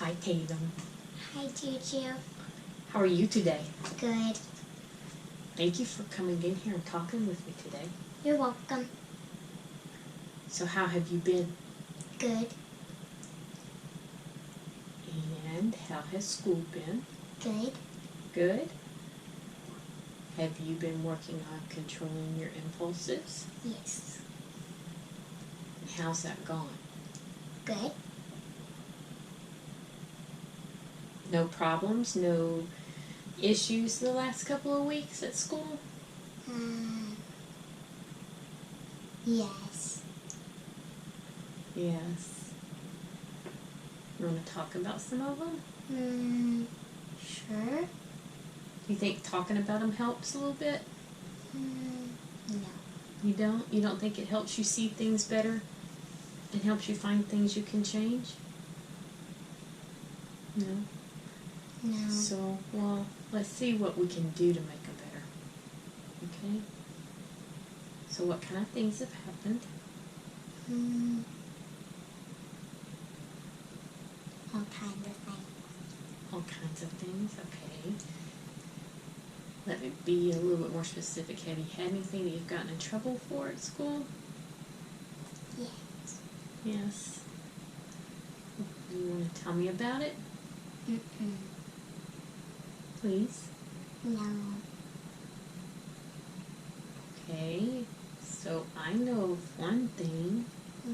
Hi, Tatum. Hi, Juju. How are you today? Good. Thank you for coming in here and talking with me today. You're welcome. So how have you been? Good. And how has school been? Good. Good. Have you been working on controlling your impulses? Yes. And how's that gone? Good. No problems? No issues the last couple of weeks at school? Yes. Yes. You want to talk about some of them? Sure. You think talking about them helps a little bit? No. You don't? You don't think it helps you see things better? It helps you find things you can change? No? No. So, well, let's see what we can do to make them better. Okay? So what kind of things have happened? All kinds of things. All kinds of things, okay. Let me be a little bit more specific. Have you had anything that you've gotten in trouble for at school? Yes. Yes. Do you want to tell me about it? Please? No. Okay. So I know of one thing.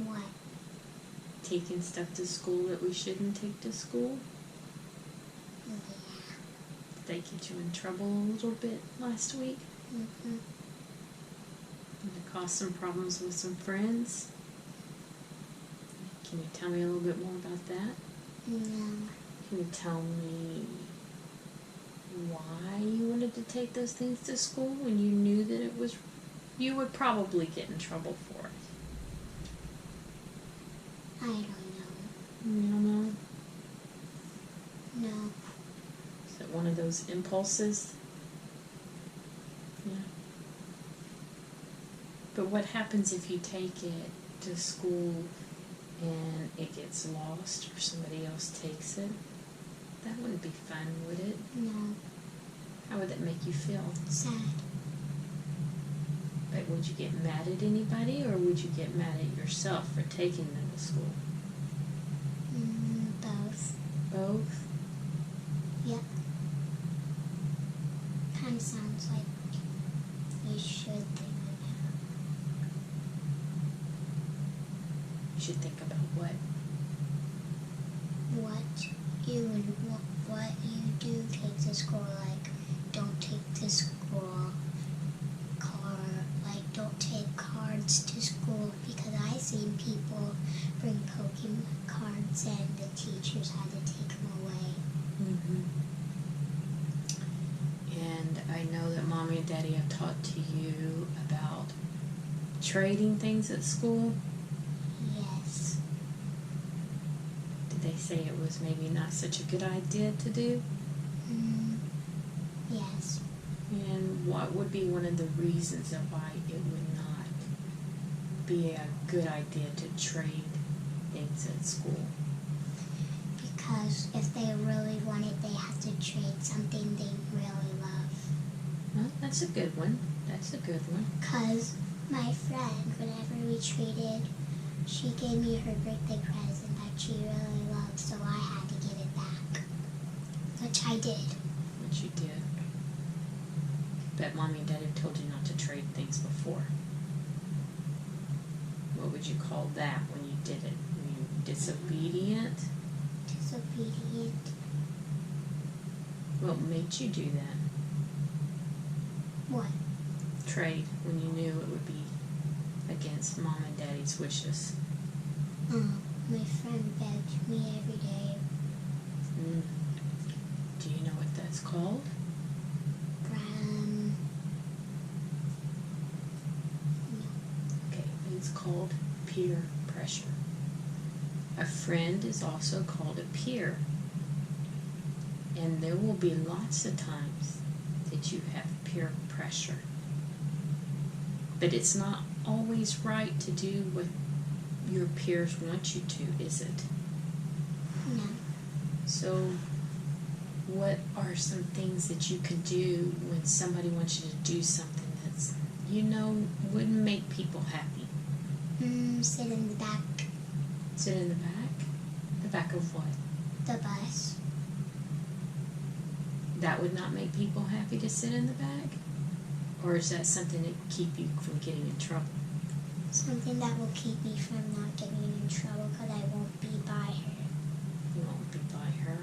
What? Taking stuff to school that we shouldn't take to school. Yeah. Did they get you in trouble a little bit last week? Mm-hmm. Did it cause some problems with some friends? Can you tell me a little bit more about that? No. Can you tell me why you wanted to take those things to school when you knew that it was, you would probably get in trouble for it? I don't know. You don't know? No. Is it one of those impulses? Yeah. But what happens if you take it to school and it gets lost or somebody else takes it? That wouldn't be fun, would it? No. How would that make you feel? Sad. But would you get mad at anybody, or would you get mad at yourself for taking them to school? Both. Both? Yep. Kind of sounds like you should think about. You should think about what? What you do take to school, like don't take to school don't take cards to school, because I seen people bring Pokemon cards and the teachers had to take them away. And I know that Mommy and Daddy have talked to you about trading things at school. Yes. Did they say it was maybe not such a good idea to do? Yes. And what would be one of the reasons of why it would not be a good idea to trade things at school? Because if they really want it, they have to trade something they really love. Well, that's a good one. That's a good one. Because my friend, whenever we traded, she gave me her birthday present that she really loved, so I had to give it back. Which I did. Which you did. Bet Mommy and Daddy have told you not to trade things before. What would you call that when you did it? Were you disobedient? Disobedient. What made you do that? What? Trade when you knew it would be against Mom and Daddy's wishes. My friend begged me every day. Do you know what that's called? No. Okay, it's called peer pressure. A friend is also called a peer. And there will be lots of times that you have peer pressure. But it's not always right to do what your peers want you to, is it? No. So, what are some things that you can do when somebody wants you to do something that's, wouldn't make people happy? Sit in the back. Sit in the back? The back of what? The bus. That would not make people happy to sit in the back? Or is that something that keep you from getting in trouble? Something that will keep me from not getting in trouble because I won't be by her. You won't be by her?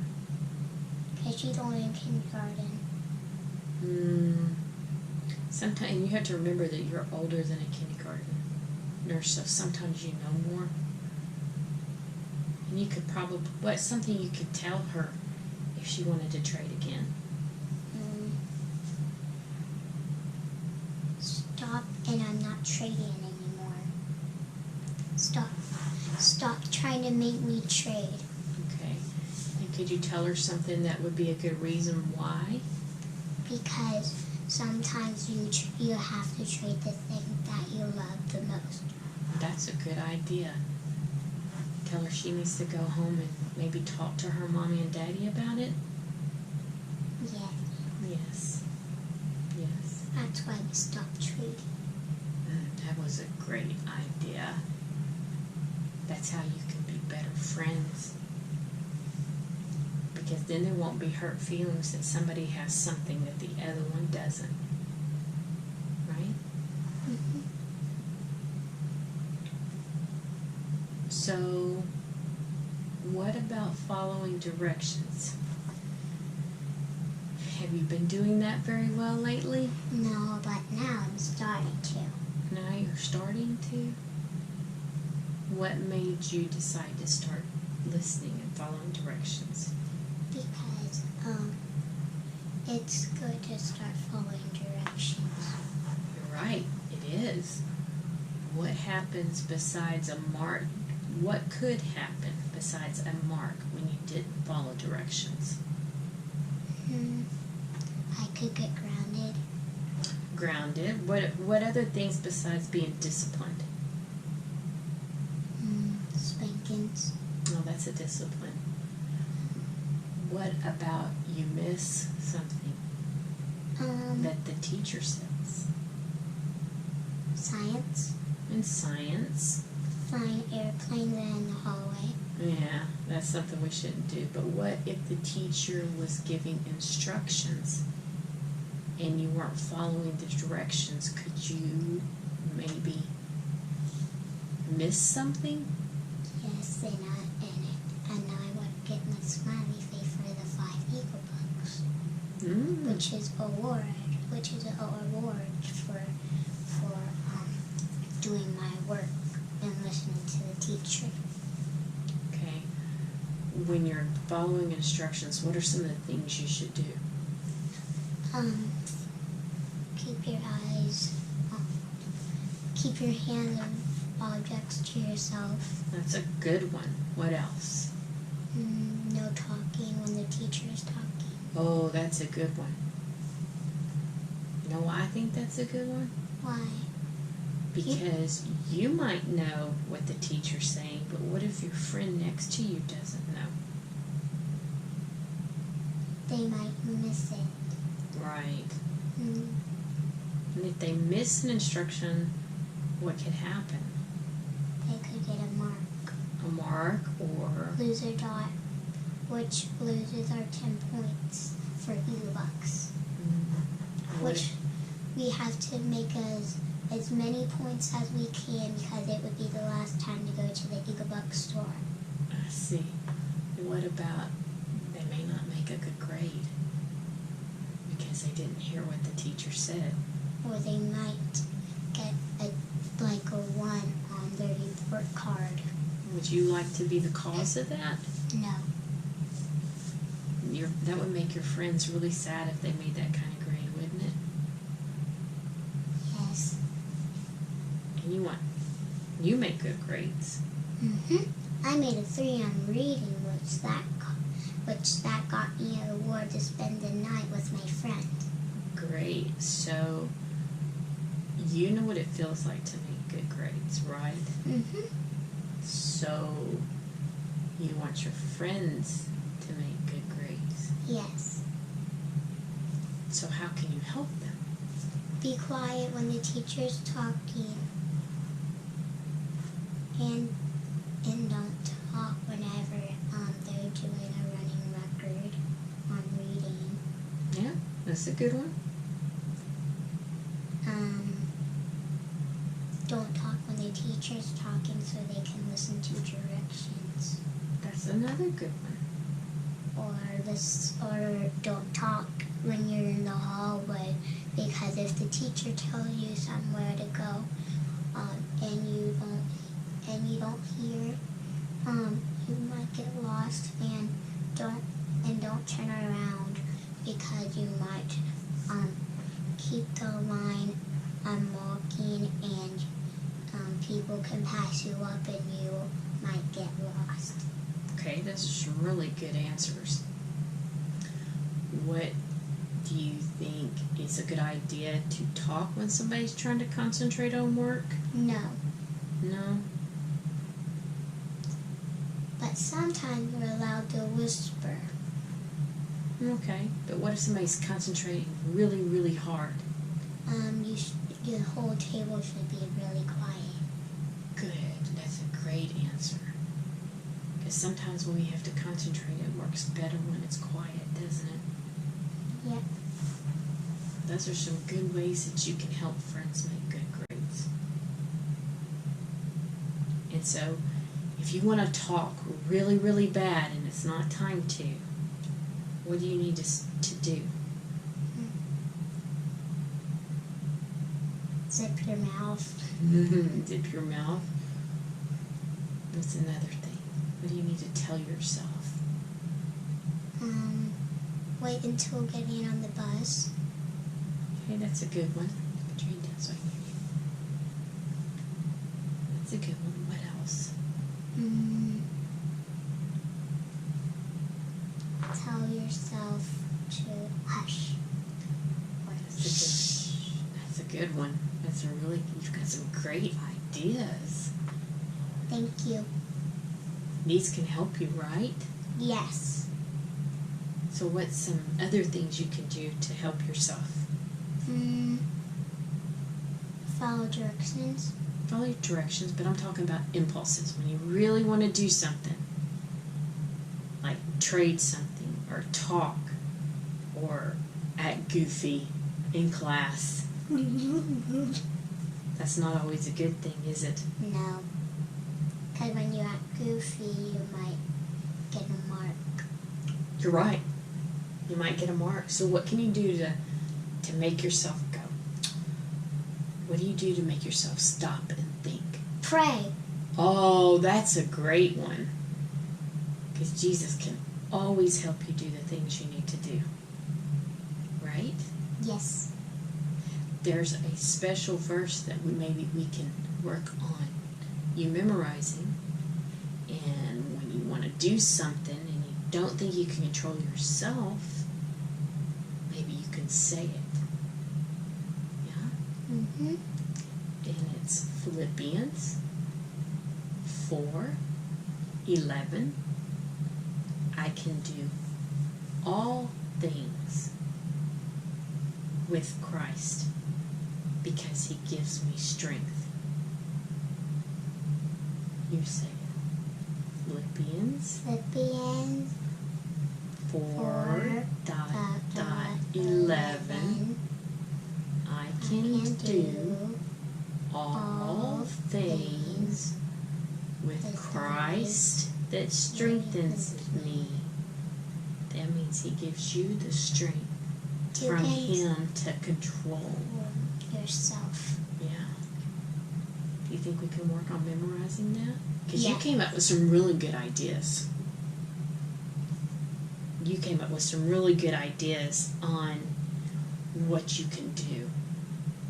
Because she's only in kindergarten. Sometimes you have to remember that you're older than a kindergarten nurse, so sometimes you know more. And you could probably, what's something you could tell her if she wanted to trade again? Stop, and I'm not trading anymore. Stop trying to make me trade. Okay. And could you tell her something that would be a good reason why? Because sometimes you have to trade the thing that you love the most. That's a good idea. Tell her she needs to go home and maybe talk to her mommy and daddy about it? Yes. Yes. Yes. That's why we stopped trading. That was a great idea. That's how you can be better friends. Because then there won't be hurt feelings that somebody has something that the other one doesn't. Right? Mm-hmm. So, what about following directions? Have you been doing that very well lately? No, but now I'm starting to. Now you're starting to? What made you decide to start listening and following directions? Because it's good to start following directions. You're right, it is. What happens besides a mark? What could happen besides a mark when you didn't follow directions? I could get grounded. Grounded? What other things besides being disciplined? Spankings. Oh, that's a discipline. What about you miss something that the teacher says? Science. In science? Flying airplanes in the hallway. Yeah, that's something we shouldn't do. But what if the teacher was giving instructions and you weren't following the directions? Could you maybe miss something? Yes, and I would get my smiley face for the 5 Eagle Bucks, which is an award for doing my work and listening to the teacher. Okay. When you're following instructions, what are some of the things you should do? Keep your hands on objects to yourself. That's a good one. What else? No talking when the teacher is talking. Oh, that's a good one. You know why I think that's a good one? Why? Because you might know what the teacher's saying, but what if your friend next to you doesn't know? They might miss it. Right. And if they miss an instruction, what could happen? They could get a mark. A mark or... Loser dot, which losers are 10 points for Eagle Bucks. Which we have to make as many points as we can because it would be the last time to go to the Eagle Buck store. I see. What about they may not make a good grade because they didn't hear what the teacher said? Or they might get a 1 on their report card. Would you like to be the cause of that? No. That would make your friends really sad if they made that kind of grade, wouldn't it? Yes. And you make good grades. I made a 3 on reading, which that got me an award to spend the night with my friend. Great. So you know what it feels like to make good grades, right? So you want your friends to make Yes. So how can you help them? Be quiet when the teacher's talking. And don't talk whenever they're doing a running record on reading. Yeah, that's a good one. Don't talk when the teacher's talking so they can listen to directions. That's another good one. Or don't talk when you're in the hallway, because if the teacher tells you somewhere to go, and you don't hear, you might get lost, and don't turn around, because you might keep the line walking, and people can pass you up and you might get lost. Okay, those are some really good answers. What do you think is a good idea to talk when somebody's trying to concentrate on work? No. No? But sometimes we're allowed to whisper. Okay, but what if somebody's concentrating really, really hard? Your whole table should be really quiet. Good, that's a great answer. Because sometimes when we have to concentrate, it works better when it's quiet, doesn't it? Yep. Those are some good ways that you can help friends make good grades. And so, if you want to talk really, really bad and it's not time to, what do you need to do? Zip your mouth. Zip your mouth. What's another thing? What do you need to tell yourself? Wait until getting on the bus. Okay, that's a good one. Put your hand down so I can hear you. That's a good one. What else? Tell yourself to hush. That's a good one. You've got some great ideas. Thank you. These can help you, right? Yes. So what's some other things you can do to help yourself? Follow directions. Follow your directions, but I'm talking about impulses. When you really want to do something, like trade something, or talk, or act goofy in class. That's not always a good thing, is it? No. Because when you act goofy, you might get a mark. You're right. You might get a mark. So what can you do to make yourself go? What do you do to make yourself stop and think? Pray. Oh, that's a great one. Because Jesus can always help you do the things you need to do. Right? Yes. There's a special verse that maybe we can work on you memorizing. And when you want to do something and you don't think you can control yourself, maybe you can say it. Yeah? Mm-hmm. And it's Philippians 4:11. I can do all things with Christ because he gives me strength. You say it. Philippians 4:11. I can do all things with Christ that strengthens me. That means he gives you the strength from him to control yourself. Yeah. Do you think we can work on memorizing that? Because Yeah. you came up with some really good ideas. You came up with some really good ideas on what you can do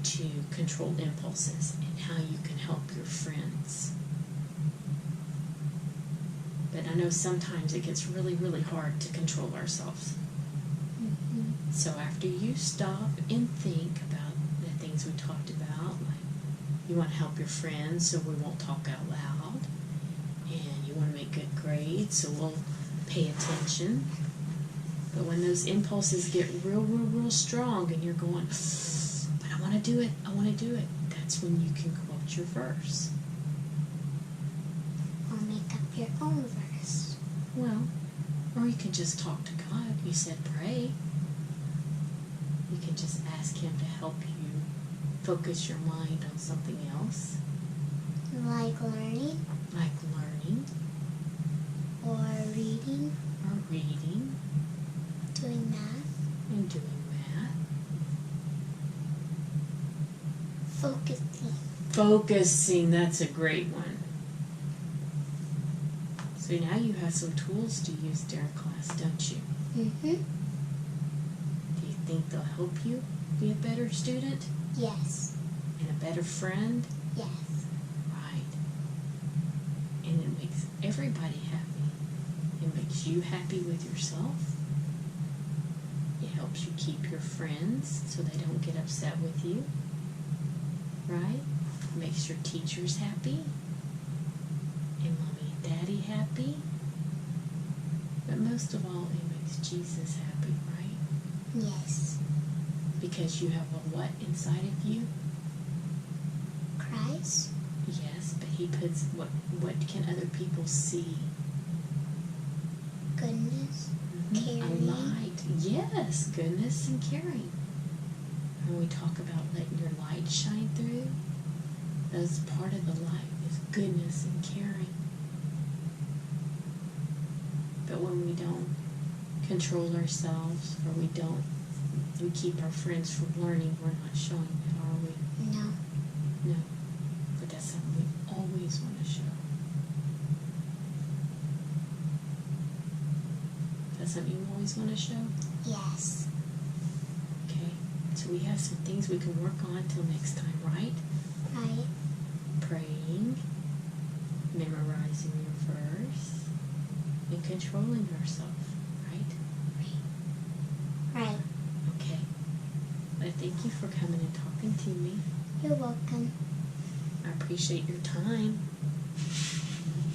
to control impulses and how you can help your friends. But I know sometimes it gets really, really hard to control ourselves. Mm-hmm. So after you stop and think about the things we talked about, like you want to help your friends so we won't talk out loud, and you want to make good grades so we'll pay attention, But when those impulses get real strong and you're going, but I want to do it, that's when you can quote your verse. Or make up your own verse. Well, or you can just talk to God. You said pray. You can just ask Him to help you focus your mind on something else. Like learning. Like learning. Or reading. Or reading. Doing math. And doing math. Focusing, that's a great one. So now you have some tools to use during class, don't you? Mm-hmm. Do you think they'll help you be a better student? Yes. And a better friend? Yes. Right. And it makes everybody happy. It makes you happy with yourself. It helps you keep your friends so they don't get upset with you. Right? It makes your teachers happy. And mommy and daddy happy. But most of all, it makes Jesus happy, right? Yes. Because you have a what inside of you? Christ. Yes, but He puts, what can other people see? Goodness. A Caring. light. Yes, goodness and caring. When we talk about letting your light shine through, that's part of the light, is goodness and caring. But when we don't control ourselves, or we keep our friends from learning, we're not showing that, are we? No. No. But that's something we always want to show. That's something you always want to show? Yes. Okay. So we have some things we can work on till next time, right? Right. Praying, memorizing your verse, and controlling yourself, right? Right. Okay. Well, thank you for coming and talking to me. You're welcome. I appreciate your time.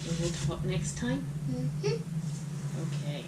And we'll talk next time? Mm-hmm. Okay.